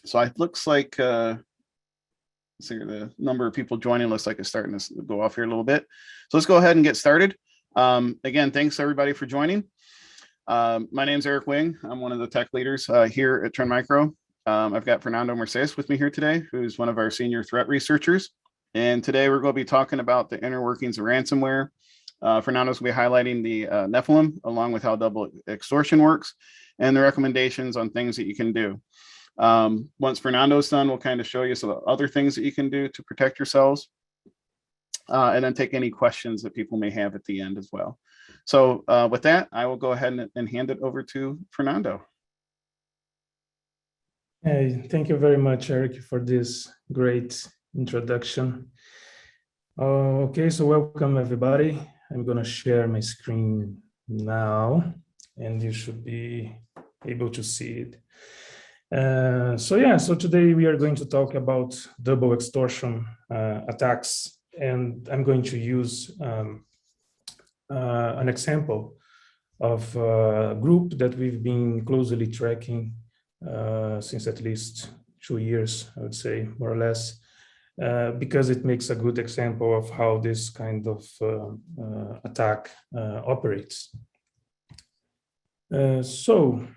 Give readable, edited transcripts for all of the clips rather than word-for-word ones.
So it looks like see the number of people joining looks like it's starting to go off here a little bit. So let's go ahead and get started. Again, thanks everybody for joining. My name's Eric Wing. I'm one of the tech leaders here at Trend Micro. I've got Fernando Mercedes with me here today, who's one of our senior threat researchers. And today we're going to be talking about the inner workings of ransomware. Fernando's going to be highlighting the Nephilim, along with how double extortion works, and the recommendations on things that you can do. Once Fernando's done, we'll kind of show you some other things that you can do to protect yourselves, and then take any questions that people may have at the end as well. So with that, I will go ahead and hand it over to Fernando. Hey, thank you very much, Eric, for this great introduction. Okay, so welcome everybody. I'm going to share my screen now, and you should be able to see it. So today we are going to talk about double extortion attacks, and I'm going to use an example of a group that we've been closely tracking since at least 2 years, I would say, more or less, because it makes a good example of how this kind of attack operates. So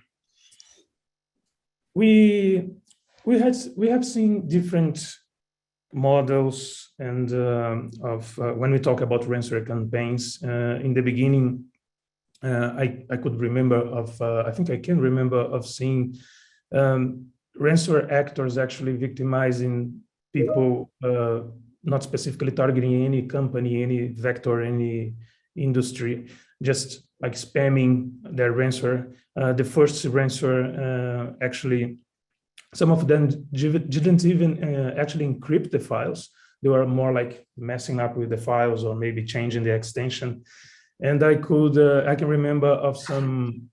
we have seen different models and of when we talk about ransomware campaigns. In the beginning, I could remember of I think I can remember of seeing ransomware actors actually victimizing people, not specifically targeting any company, any vector, any industry, just like spamming their ransomware. The first ransomware actually, some of them didn't even actually encrypt the files. They were more like messing up with the files or maybe changing the extension. And I can remember of some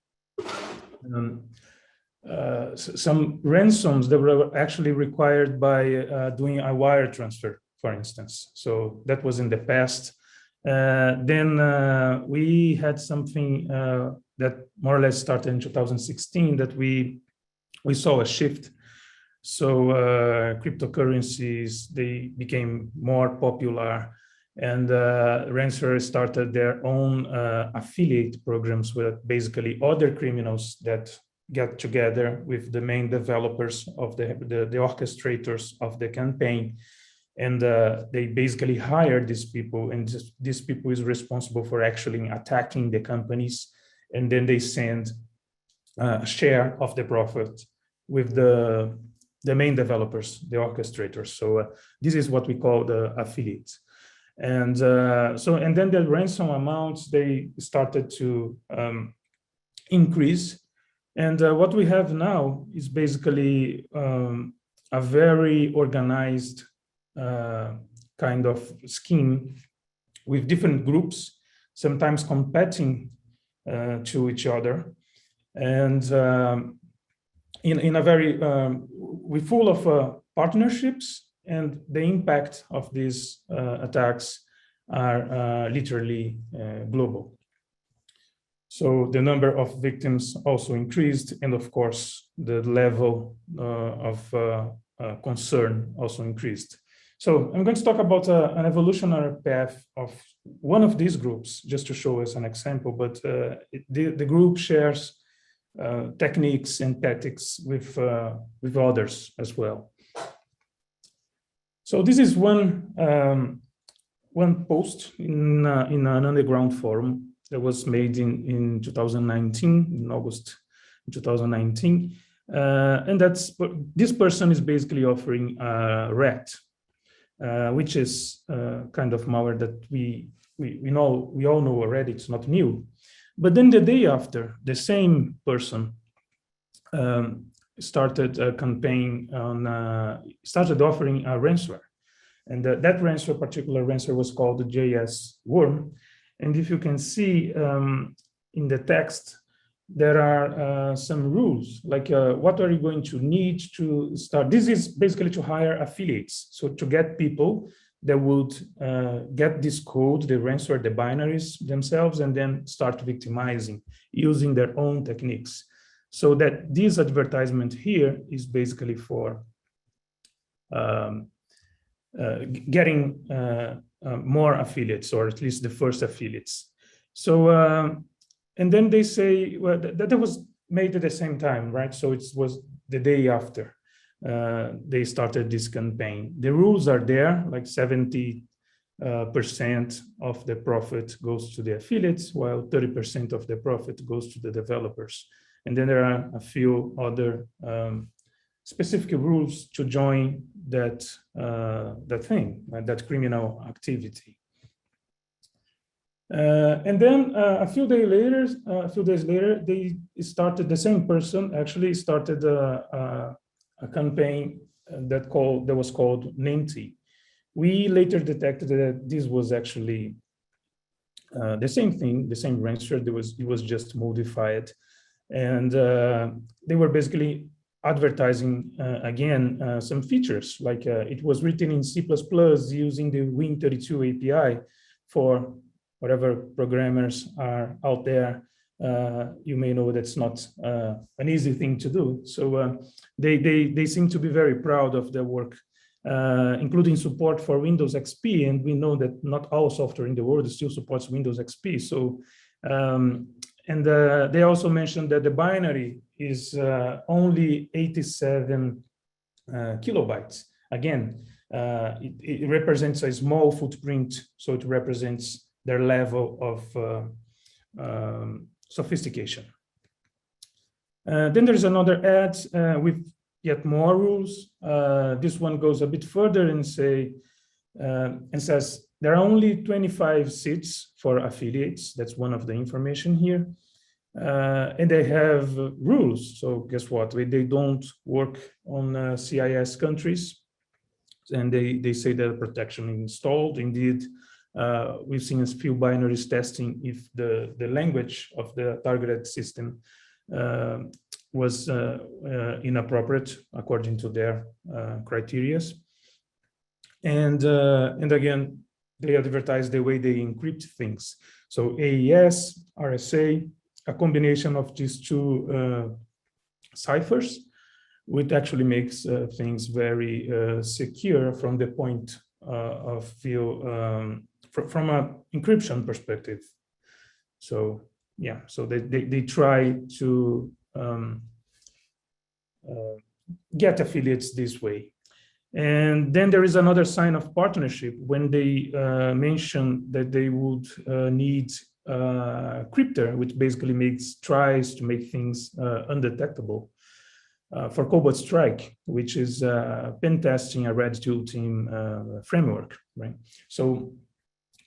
ransoms that were actually required by doing a wire transfer, for instance. So that was in the past. Then we had something that more or less started in 2016 that we saw a shift. So cryptocurrencies, they became more popular, and ransomware started their own affiliate programs with basically other criminals that get together with the main developers of the orchestrators of the campaign. And they basically hire these people, and these people is responsible for actually attacking the companies. And then they send a share of the profit with the main developers, the orchestrators. So this is what we call the affiliates. And and then the ransom amounts, they started to increase. And what we have now is basically a very organized kind of scheme with different groups, sometimes competing to each other. And in a very, we're full of partnerships, and the impact of these attacks are literally global. So the number of victims also increased, and of course, the level of concern also increased. So I'm going to talk about an evolutionary path of one of these groups, just to show us an example, but the group shares techniques and tactics with others as well. So this is one post in an underground forum that was made in 2019, in August 2019, and this person is basically offering RAT, which is kind of malware that we all know already. It's not new. But then the day after, the same person started a campaign on, started offering a ransomware. And that particular ransomware was called the JS Worm. And if you can see in the text, there are some rules, like what are you going to need to start? This is basically to hire affiliates. So to get people that would get this code, the ransomware, the binaries themselves, and then start victimizing using their own techniques. So that this advertisement here is basically for getting more affiliates, or at least the first affiliates. So, and then they say, well, that was made at the same time, right? So it was the day after they started this campaign. The rules are there, like 70% of the profit goes to the affiliates, while 30% of the profit goes to the developers. And then there are a few other specific rules to join that that criminal activity. And then a few days later, they started. The same person actually started a campaign that was called Ninety. We later detected that this was actually the same thing, the same ransomware. It was just modified, and they were basically advertising again some features, like it was written in C++ using the Win32 API. For whatever programmers are out there, you may know that's not an easy thing to do. So they seem to be very proud of their work, including support for Windows XP. And we know that not all software in the world still supports Windows XP. So, and they also mentioned that the binary is only 87 kilobytes. Again, it represents a small footprint, so it represents their level of sophistication. Then there's another ad with yet more rules. This one goes a bit further and says there are only 25 seats for affiliates. That's one of the information here. And they have rules. So guess what? They don't work on CIS countries. And they say that protection is installed. Indeed, we've seen a few binaries testing if the language of the targeted system was inappropriate according to their criteria. And again, they advertise the way they encrypt things. So AES, RSA, a combination of these two ciphers, which actually makes things very secure from the point of view, from an encryption perspective. So yeah, so they try to get affiliates this way. And then there is another sign of partnership when they mention that they would need crypter, which basically tries to make things undetectable for Cobalt Strike, which is pen testing a red team team framework, right? So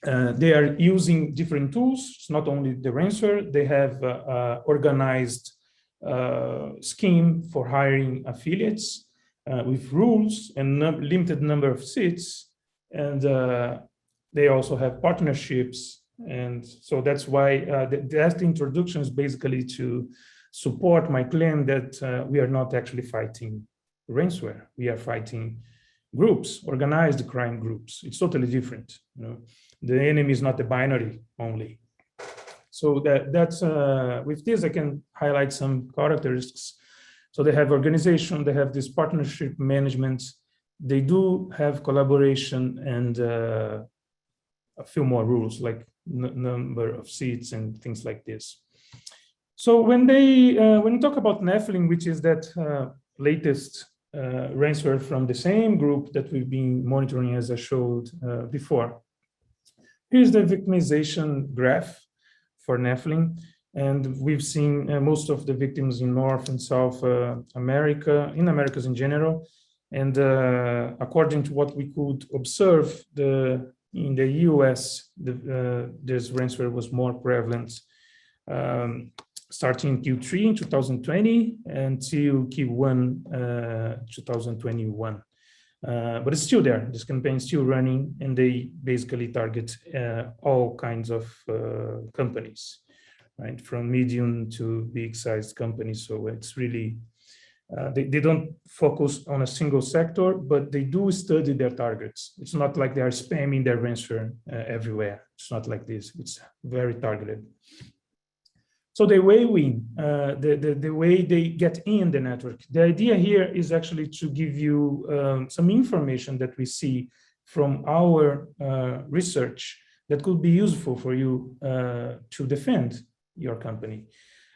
they are using different tools. It's not only the ransomware. They have organized scheme for hiring affiliates with rules and limited number of seats, and they also have partnerships. And so that's why that introduction is basically to support my claim that we are not actually fighting ransomware. We are fighting groups, organized crime groups. It's totally different. You know, the enemy is not the binary only. So that's with this, I can highlight some characteristics. So they have organization, they have this partnership management, they do have collaboration, and a few more rules like number of seats and things like this. So when you talk about Nephilim, which is that latest ransomware from the same group that we've been monitoring, as I showed before, here's the victimization graph for Nephilim. And we've seen most of the victims in North and South America, in Americas in general. And according to what we could observe, in the US, this ransomware was more prevalent starting Q3 in 2020 until Q1 2021. But it's still there. This campaign is still running, and they basically target all kinds of companies, right? From medium to big-sized companies. So it's really, they don't focus on a single sector, but they do study their targets. It's not like they are spamming their ransomware everywhere. It's not like this. It's very targeted. So the way the way they get in the network. The idea here is actually to give you some information that we see from our research that could be useful for you to defend your company.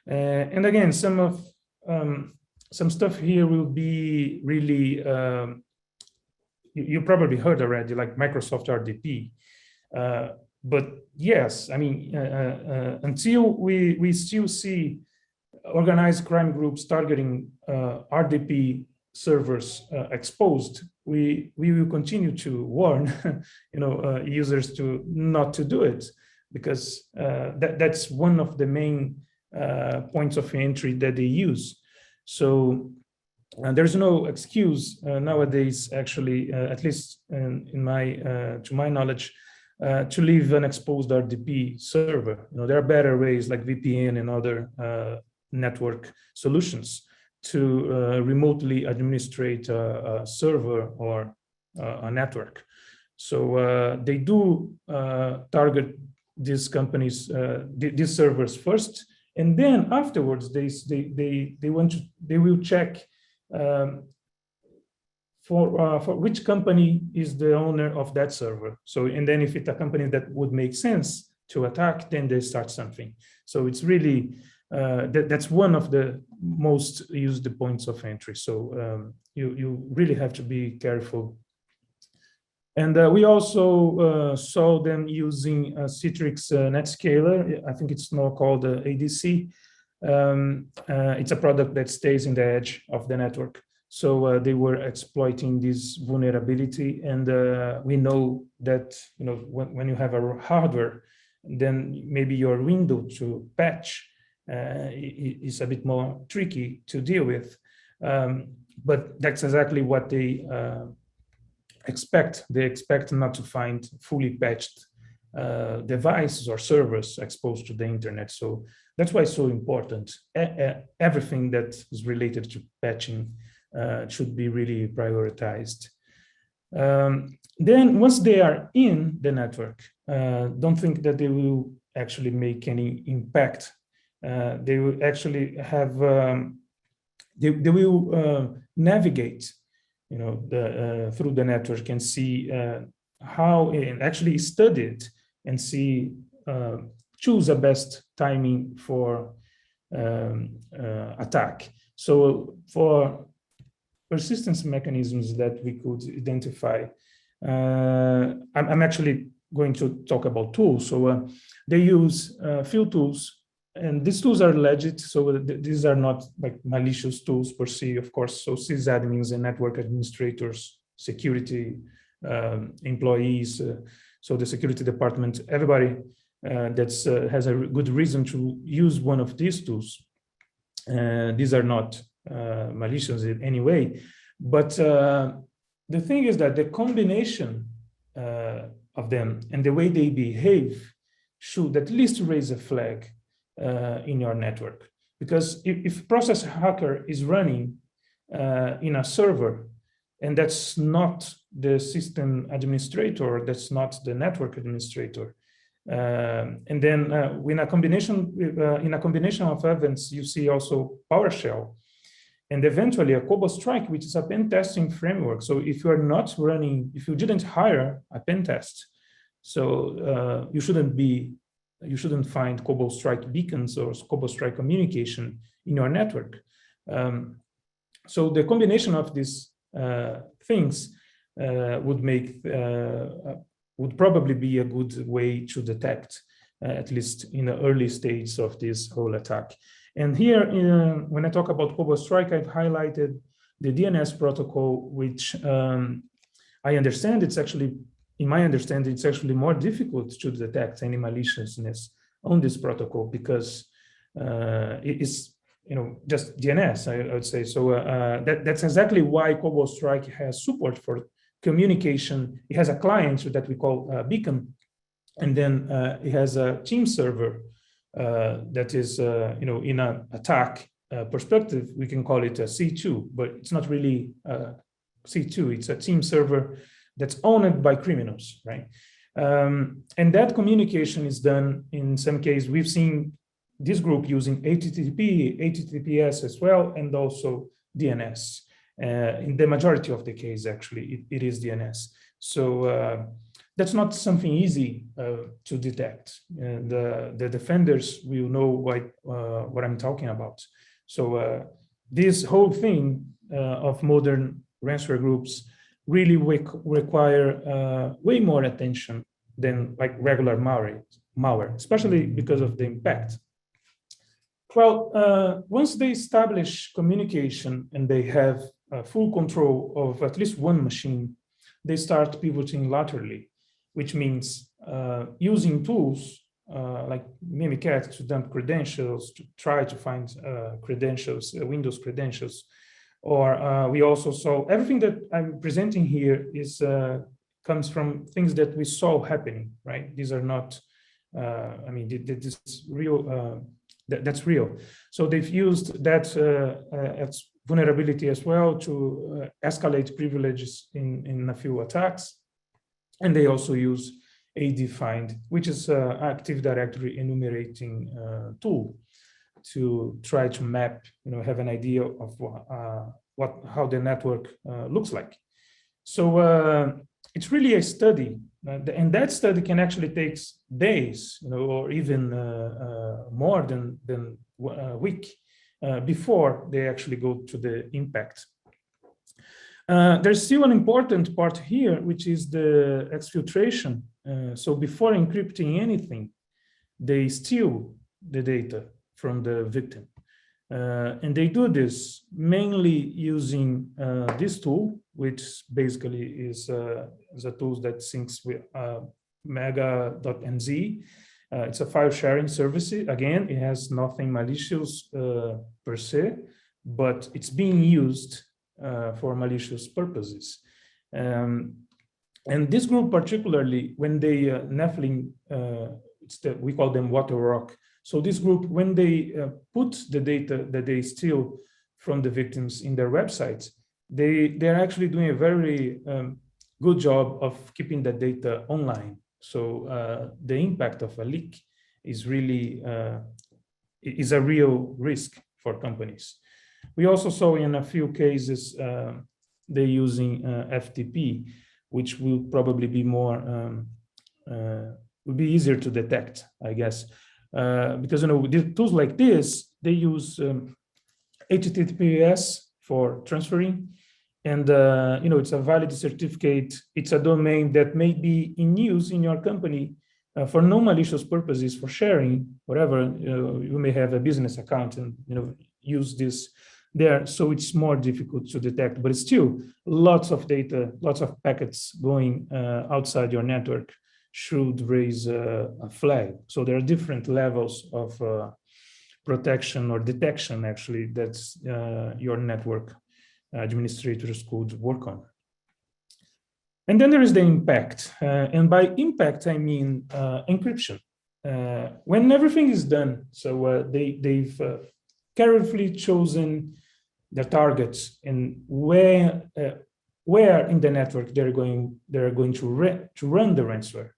And again, some stuff here will be really, you probably heard already, like Microsoft RDP. But yes, I mean, until we still see organized crime groups targeting RDP servers exposed, we will continue to warn, users to not to do it, because that's one of the main points of entry that they use. So there's no excuse nowadays, actually, at least in my to my knowledge, to leave an exposed RDP server. There are better ways like VPN and other network solutions to remotely administrate a server or a network. So they do target these companies, these servers first, and then afterwards they will check for which company is the owner of that server. So, and then if it's a company that would make sense to attack, then they start something. So it's really, that's one of the most used points of entry. So you really have to be careful. And we also saw them using Citrix NetScaler. I think it's now called ADC. It's a product that stays in the edge of the network. So they were exploiting this vulnerability, and we know that when you have a hardware, then maybe your window to patch is a bit more tricky to deal with. But that's exactly what they expect. They expect not to find fully patched devices or servers exposed to the internet. So that's why it's so important. Everything that is related to patching should be really prioritized. Then once they are in the network, don't think that they will actually make any impact. They will actually have, they will navigate, through the network and see how, and actually study it and see, choose a best timing for attack. So for persistence mechanisms that we could identify, I'm actually going to talk about tools. So they use a few tools, and these tools are legit. So these are not like malicious tools per se, of course. So sysadmins and network administrators, security employees, so the security department, everybody that's has a good reason to use one of these tools. These are not malicious in any way, but the thing is that the combination of them and the way they behave should at least raise a flag in your network. Because if process hacker is running in a server, and that's not the system administrator, that's not the network administrator, and then in a combination of events, you see also PowerShell, and eventually a Cobalt Strike, which is a pen testing framework. So if you are not running, if you didn't hire a pen test, so you shouldn't find Cobalt Strike beacons or Cobalt Strike communication in your network. So the combination of these things would probably be a good way to detect, at least in the early stages of this whole attack. And here, when I talk about Cobalt Strike, I've highlighted the DNS protocol, which I understand it's actually, in my understanding, it's actually more difficult to detect any maliciousness on this protocol because it is, just DNS, I would say. So that's exactly why Cobalt Strike has support for communication. It has a client that we call Beacon, and then it has a team server that is, in an attack perspective, we can call it a C2, but it's not really C2. It's a team server that's owned by criminals, right? And that communication is done in some cases. We've seen this group using HTTP, HTTPS as well, and also DNS. In the majority of the case, actually, it is DNS. So that's not something easy to detect. And the defenders will know what I'm talking about. So this whole thing of modern ransomware groups really require way more attention than like regular malware, especially because of the impact. Well, once they establish communication and they have full control of at least one machine, they start pivoting laterally, which means using tools like Mimikatz to dump credentials, to try to find credentials, Windows credentials. Or we also saw everything that I'm presenting here is comes from things that we saw happening, right? These are not, I mean, this is real. That's real. So they've used that as vulnerability as well to escalate privileges in a few attacks. And they also use AD-find, which is an Active Directory enumerating tool to try to map, have an idea of how the network looks like. So it's really a study, and that study can actually take days, or even more than a week before they actually go to the impact. There's still an important part here, which is the exfiltration. So before encrypting anything, they steal the data from the victim. And they do this mainly using this tool, which basically is a tool that syncs with mega.nz. It's a file sharing service. Again, it has nothing malicious per se, but it's being used for malicious purposes. And this group particularly, when they, Nephilim, we call them water rock. So this group, when they put the data that they steal from the victims in their websites, they're actually doing a very good job of keeping that data online. So the impact of a leak is really is a real risk for companies. We also saw in a few cases they're using FTP, which will probably be more will be easier to detect, I guess. Because tools like this, they use HTTPS for transferring, and it's a valid certificate. It's a domain that may be in use in your company for no malicious purposes, for sharing whatever. You may have a business account and use this there, so it's more difficult to detect. But it's still lots of data, lots of packets going outside your network should raise a flag. So there are different levels of protection or detection, actually, that's your network administrators could work on. And then there is the impact. And by impact, I mean encryption. When everything is done, so they've carefully chosen the targets and where in the network they're going to run the ransomware.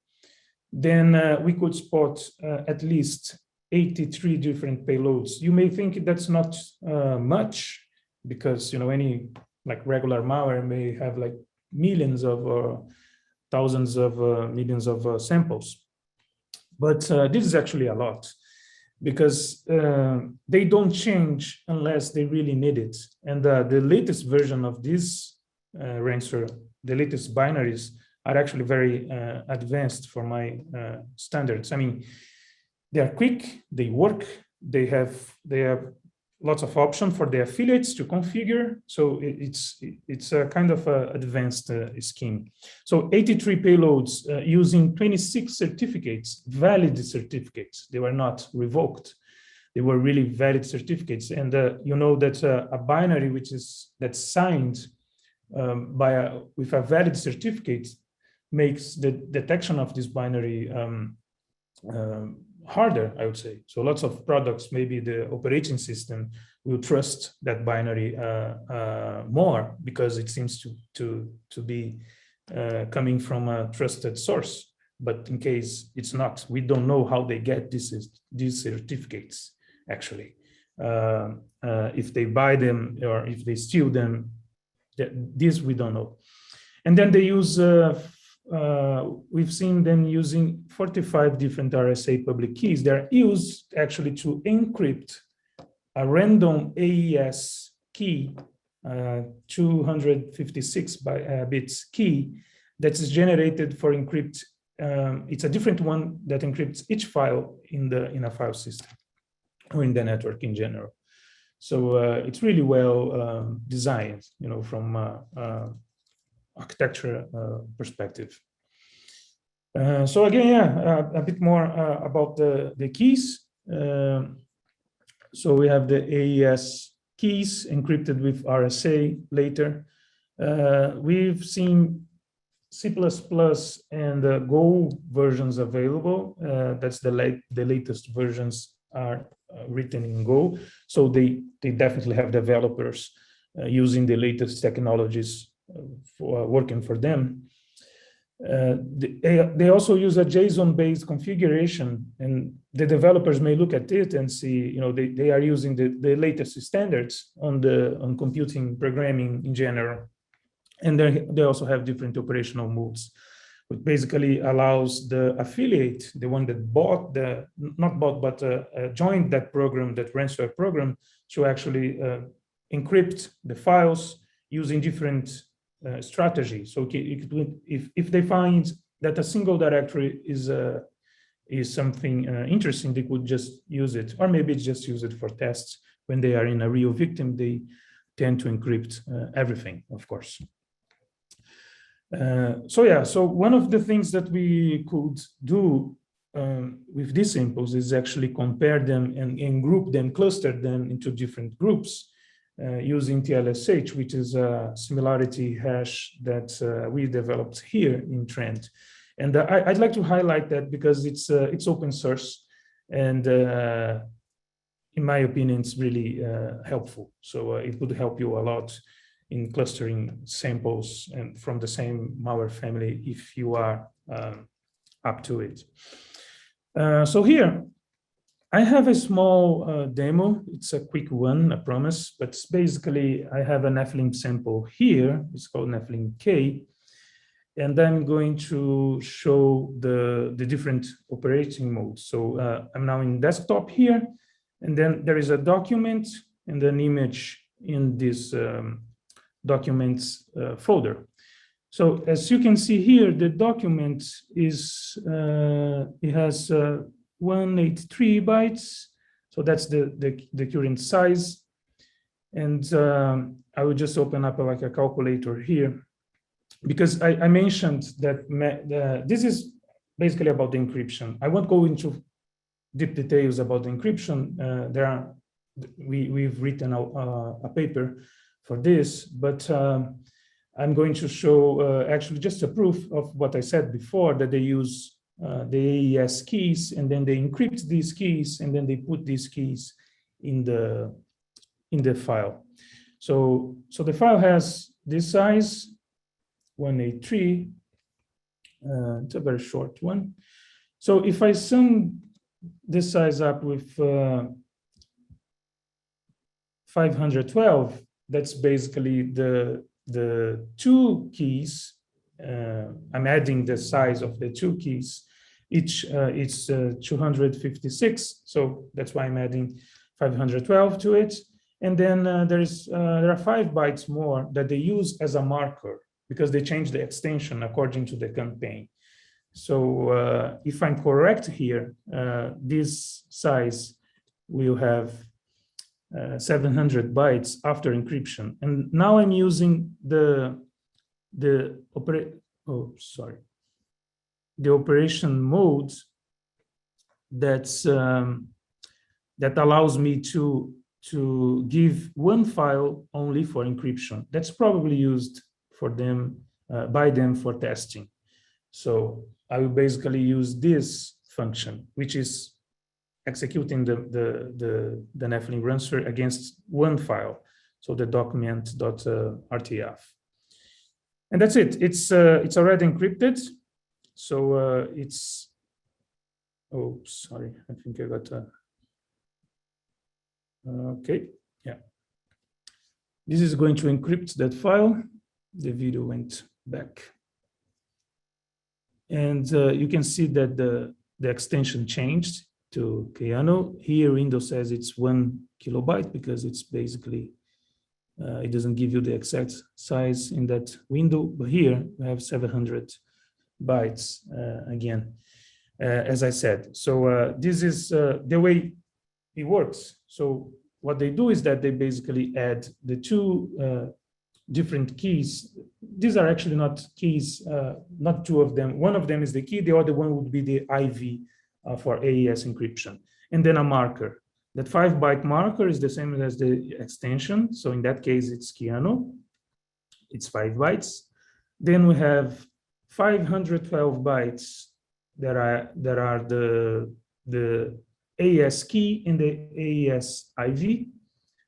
Then we could spot at least 83 different payloads. You may think that's not much, because any like regular malware may have like millions of or thousands of millions of samples. But this is actually a lot, because they don't change unless they really need it. And the latest version of this ransomware, the latest binaries, are actually very advanced for my standards. I mean, they are quick, they work, they have lots of options for the affiliates to configure. So it's a kind of advanced scheme. So 83 payloads using 26 certificates, valid certificates. They were not revoked. They were really valid certificates. And that a binary that's signed with a valid certificate makes the detection of this binary harder, I would say. So lots of products, maybe the operating system will trust that binary more, because it seems to be coming from a trusted source. but in case it's not, we don't know how they get these certificates, actually. If they buy them or if they steal them, this we don't know. And then they use, we've seen them using 45 different RSA public keys. They're used actually to encrypt a random AES key, 256 bits key that is generated for encrypt. It's a different one that encrypts each file in a file system or in the network in general. So it's really well designed, from architecture perspective. So again, a bit more about the keys. So we have the AES keys encrypted with RSA later. We've seen C++ and Go versions available. That's the latest versions are written in Go. So they definitely have developers using the latest technologies for working for them. They also use a JSON-based configuration, and the developers may look at it and see, they are using the latest standards on computing programming in general. And they also have different operational modes, which basically allows the affiliate, the one that joined that program, that ransomware program, to actually encrypt the files using different strategies. So if they find that a single directory is something interesting, they could just use it, or maybe just use it for tests. When they are in a real victim, they tend to encrypt everything, of course. So one of the things that we could do with these samples is actually compare them and group them, cluster them into different groups using TLSH, which is a similarity hash that we developed here in Trend. And I'd like to highlight that because it's open source, and in my opinion, it's really helpful. So it would help you a lot in clustering samples and from the same malware family if you are up to it. So here, I have a small demo. It's a quick one, I promise, but basically I have an Nephilim sample here. It's called Nephilim K. And I'm going to show the different operating modes. So I'm now in desktop here, and then there is a document and an image in this documents folder. So as you can see here, the document is, it has 183 bytes. So that's the current size. And I will just open up like a calculator here, because I mentioned that this is basically about the encryption. I won't go into deep details about the encryption. We've written a paper for this, but I'm going to show actually just a proof of what I said before, that they use the AES keys, and then they encrypt these keys, and then they put these keys in the file. So the file has this size, 183. It's a very short one. So if I sum this size up with 512, that's basically the two keys. I'm adding the size of the two keys. Each it's 256, so that's why I'm adding 512 to it. And then there are 5 bytes more that they use as a marker, because they change the extension according to the campaign. So if I'm correct here, this size will have 700 bytes after encryption. And now I'm using the operation mode that's that allows me to give one file only for encryption. That's probably used for them by them for testing. So I will basically use this function, which is executing the Nephilim ransomware against one file, so the document.rtf. And that's it. It's already encrypted. So it's, oh, sorry, I think I got okay, yeah. This is going to encrypt that file. The video went back. And you can see that the extension changed to Keanu. Here, Windows says it's 1 kilobyte because it's basically, it doesn't give you the exact size in that window. But here, we have 700 bytes again, as I said. So this is the way it works. So what they do is that they basically add the two different keys. These are actually not keys, not two of them. One of them is the key, the other one would be the IV for AES encryption. And then a marker. That 5-byte marker is the same as the extension. So in that case, it's Keanu. It's 5 bytes. Then we have 512 bytes that are the AES key and the AES IV.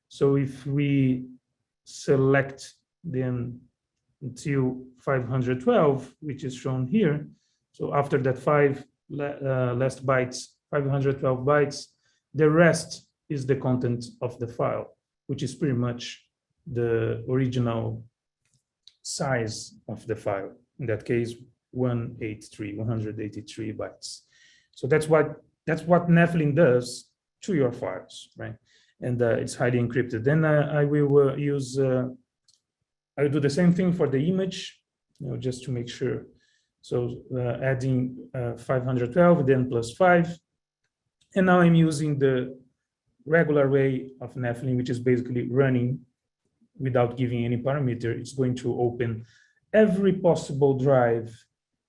So if we select them until 512, which is shown here. So after that last bytes, 512 bytes, the rest is the content of the file, which is pretty much the original size of the file. In that case, 183 bytes. So that's what Nephilim does to your files, right? And it's highly encrypted. Then I will use, I will do the same thing for the image, just to make sure. So adding 512, then plus 5. And now I'm using the regular way of Nephilim, which is basically running without giving any parameter. It's going to open every possible drive,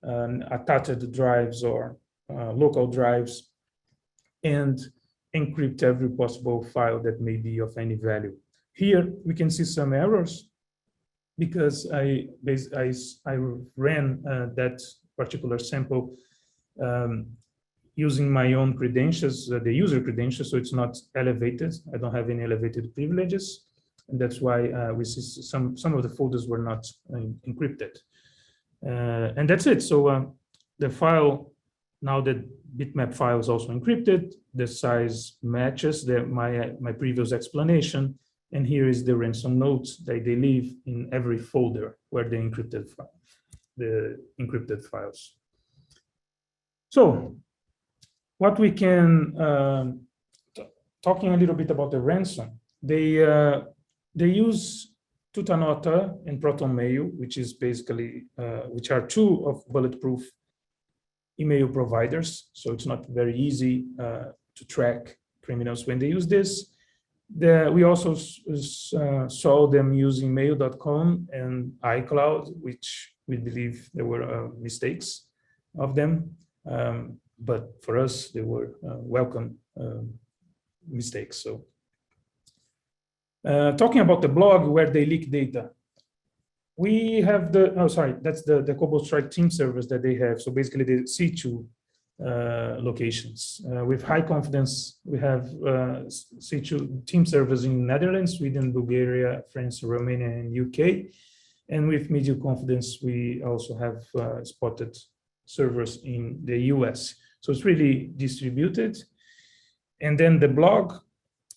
attached drives or local drives, and encrypt every possible file that may be of any value. Here we can see some errors because I ran that particular sample using my own credentials, the user credentials, so it's not elevated. I don't have any elevated privileges, and that's why we see some of the folders were not encrypted. And that's it. So the file, now that bitmap file is also encrypted, the size matches my previous explanation, and here is the ransom notes that they leave in every folder where the encrypted files. So what we can, talking a little bit about the ransom, they use Tutanota and ProtonMail, which is basically, which are two of bulletproof email providers. So it's not very easy to track criminals when they use this. We also saw them using mail.com and iCloud, which we believe there were mistakes of them. But for us, they were welcome mistakes. So talking about the blog where they leak data, we have that's the Cobalt Strike team servers that they have. So basically the C2 locations. With high confidence, we have C2 team servers in Netherlands, Sweden, Bulgaria, France, Romania, and UK. And with medium confidence, we also have spotted servers in the US. So it's really distributed. And then the blog,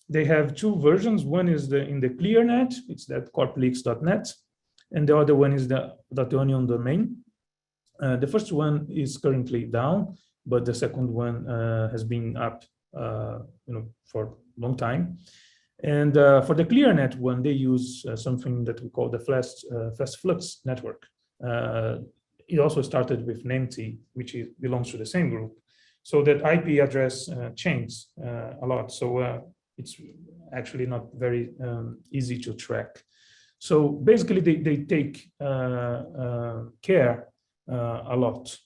they have two versions. One is in the ClearNet, it's that corpleaks.net. And the other one is the .onion domain. The first one is currently down, but the second one has been up for a long time. And for the ClearNet one, they use something that we call the fast flux network. It also started with NemT, which belongs to the same group. So that IP address changes a lot. So it's actually not very easy to track. So basically, they take care a lot.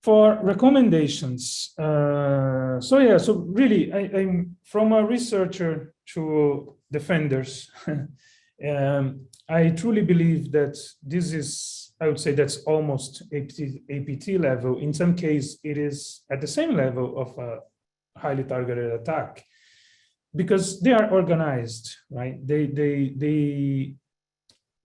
For recommendations, so really, I'm from a researcher to defenders. I truly believe that this is, I would say that's almost APT level. In some case, it is at the same level of a highly targeted attack because they are organized, right? They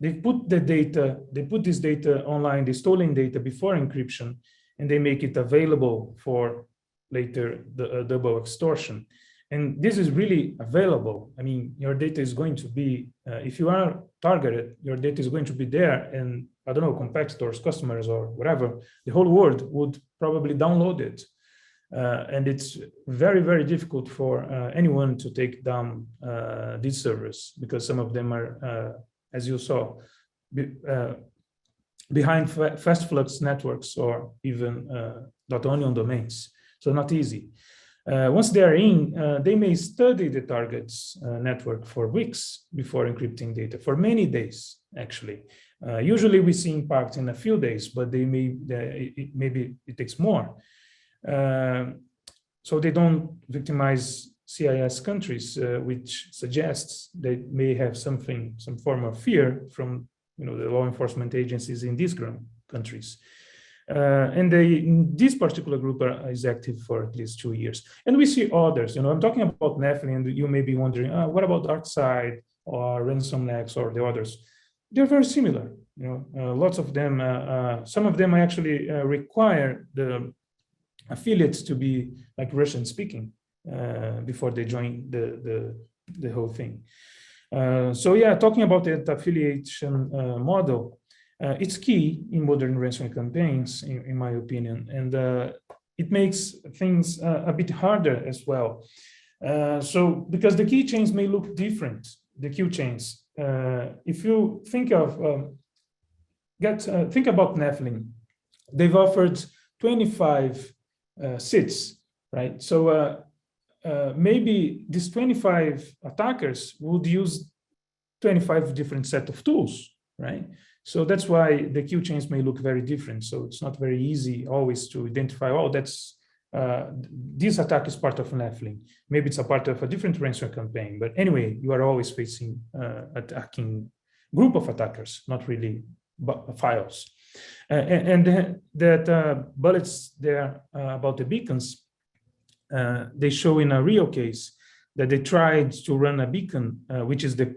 they put this data online, the stolen data before encryption, and they make it available for later the double extortion. And this is really available. I mean, your data is going to be, if you are targeted, your data is going to be there, and I don't know, competitors, customers, or whatever, the whole world would probably download it. And it's very, very difficult for anyone to take down these servers, because some of them are, as you saw, behind fast flux networks, or even .onion domains. So not easy. Once they are in, they may study the target's network for weeks before encrypting data, for many days, actually. Usually we see impact in a few days, but maybe it takes more. So they don't victimize CIS countries, which suggests they may have some form of fear from the law enforcement agencies in these countries. And this particular group is active for at least 2 years. And we see others. I'm talking about Nephilim, and you may be wondering, what about DarkSide or RansomNext or the others? They're very similar. Lots of them. Some of them actually require the affiliates to be like Russian speaking before they join the whole thing. So yeah, talking about the affiliation model, it's key in modern ransomware campaigns, in my opinion, and it makes things a bit harder as well. So because the key chains may look different, the Q chains. If you think of think about Nephilim, they've offered 25 SIDs, right? So maybe these 25 attackers would use 25 different set of tools, right? So that's why the Q chains may look very different. So it's not very easy always to identify, that's this attack is part of Nephilim. Maybe it's a part of a different ransomware campaign. But anyway, you are always facing attacking group of attackers, not really files. And that bullets there about the beacons, they show in a real case that they tried to run a beacon, which is the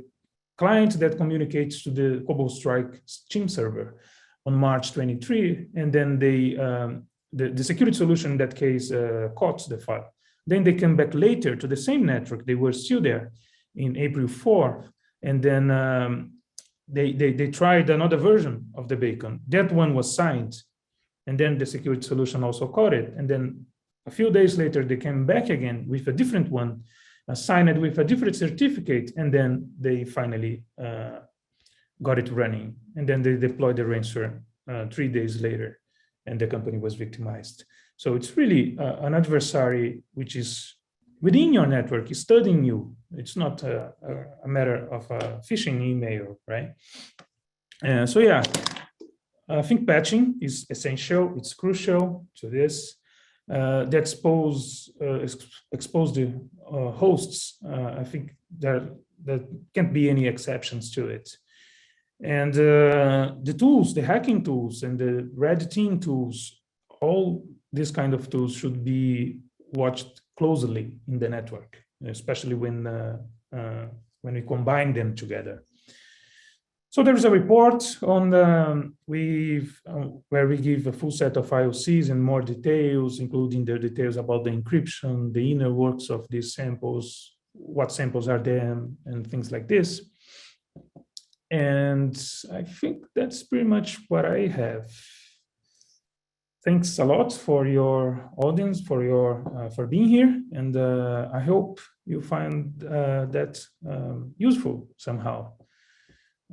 client that communicates to the Cobalt Strike Steam server on March 23, and then the security solution in that case caught the file. Then they came back later to the same network. They were still there in April 4, and then they tried another version of the beacon. That one was signed, and then the security solution also caught it. And then a few days later, they came back again with a different one, signed with a different certificate, and then they finally got it running. And then they deployed the ransomware 3 days later, and the company was victimized. So it's really an adversary which is within your network, is studying you. It's not a matter of a phishing email, right? So yeah, I think patching is essential. It's crucial to this. The expose the hosts. I think there can't be any exceptions to it. And the tools, the hacking tools and the red team tools, all these kind of tools should be watched closely in the network, especially when we combine them together. So there is a report on where we give a full set of IOCs and more details, including the details about the encryption, the inner works of these samples, what samples are there, and things like this. And I think that's pretty much what I have. Thanks a lot for your audience, for being here, and I hope you find that useful somehow.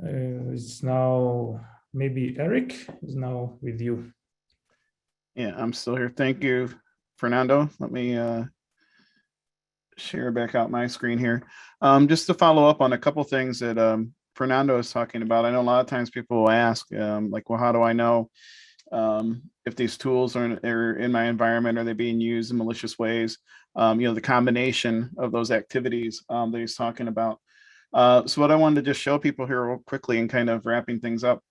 It's now maybe Eric is now with you. Yeah, I'm still here. Thank you, Fernando. Let me share back out my screen here. Just to follow up on a couple things that Fernando is talking about. I know a lot of times people will ask, like, well, how do I know if these tools are in my environment? Are they being used in malicious ways? The combination of those activities that he's talking about. So what I wanted to just show people here real quickly and kind of wrapping things up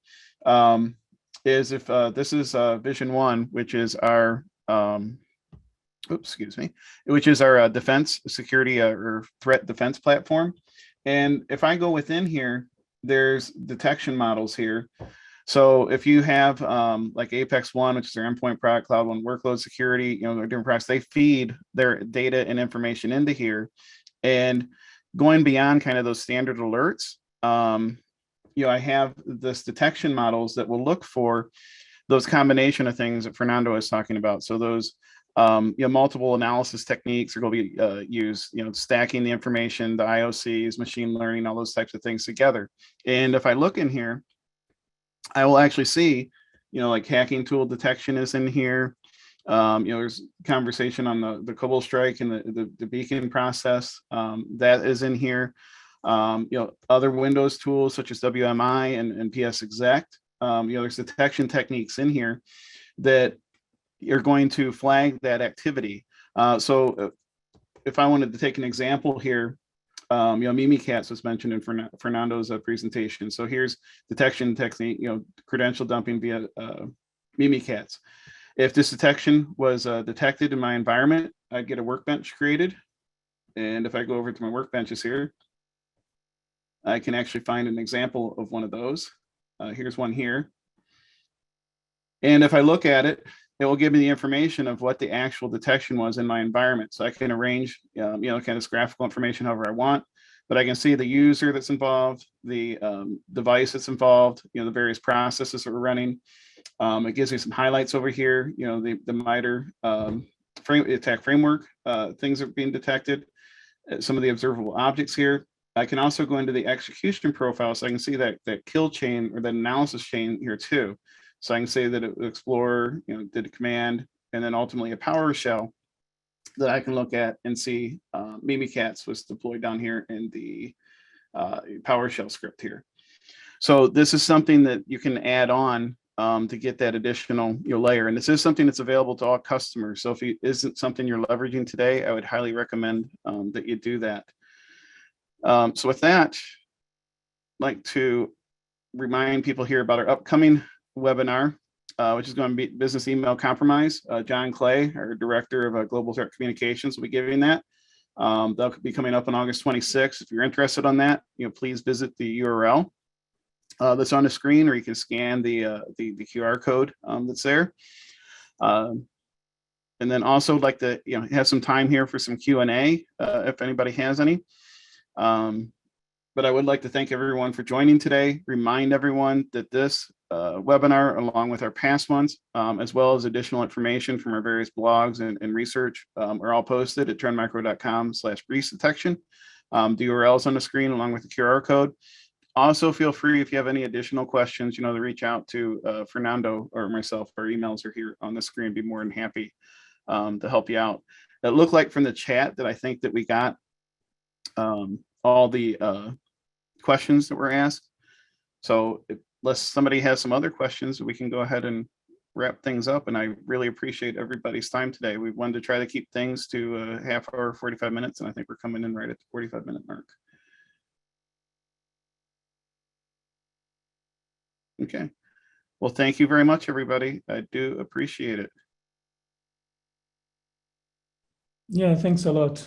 is if this is Vision 1, which is our, which is our defense security or threat defense platform. And if I go within here, there's detection models here. So if you have like Apex One, which is their endpoint product, Cloud One workload security, you know, they're different products, they feed their data and information into here. And going beyond kind of those standard alerts, you know, I have this detection models that will look for those combination of things that Fernando is talking about. So those you know, multiple analysis techniques are going to be used, you know, stacking the information, the IOCs, machine learning, all those types of things together. And if I look in here, I will actually see, you know, like hacking tool detection is in here. You know, there's conversation on the Cobalt Strike and the beacon process that is in here. You know, other Windows tools such as WMI and PS Exec. You know, there's detection techniques in here that you're going to flag that activity. So if I wanted to take an example here, you know, Mimikatz was mentioned in Fernando's presentation. So here's detection technique, you know, credential dumping via Mimikatz. If this detection was detected in my environment, I'd get a workbench created. And if I go over to my workbenches here, I can actually find an example of one of those. Here's one here. And if I look at it, it will give me the information of what the actual detection was in my environment. So I can arrange, you know, kind of graphical information however I want, but I can see the user that's involved, the device that's involved, you know, the various processes that we're running. It gives me some highlights over here, you know, the MITRE attack framework, things are being detected, some of the observable objects here. I can also go into the execution profile, so I can see that kill chain or that analysis chain here too. So I can say that it would explore, you know, did a command, and then ultimately a PowerShell that I can look at and see Mimikatz was deployed down here in the PowerShell script here. So this is something that you can add on to get that additional, you know, layer. And this is something that's available to all customers. So if it isn't something you're leveraging today, I would highly recommend that you do that. So with that, I'd like to remind people here about our upcoming webinar, which is going to be business email compromise. John Clay, our director of global threat communications, will be giving that. That'll be coming up on August 26th. If you're interested on that, you know, please visit the URL that's on the screen, or you can scan the QR code that's there. And then also like to, you know, have some time here for some Q&A if anybody has any. But I would like to thank everyone for joining today. Remind everyone that this webinar, along with our past ones, as well as additional information from our various blogs and research, are all posted at trendmicro.com/breach detection. The URL is on the screen along with the QR code. Also, feel free, if you have any additional questions, you know, to reach out to Fernando or myself. Our emails are here on the screen. Be more than happy to help you out. It looked like from the chat that I think that we got all the questions that were asked. So unless somebody has some other questions, we can go ahead and wrap things up. And I really appreciate everybody's time today. We wanted to try to keep things to a half hour, 45 minutes, and I think we're coming in right at the 45-minute mark. Okay. Well, thank you very much, everybody. I do appreciate it. Yeah, thanks a lot.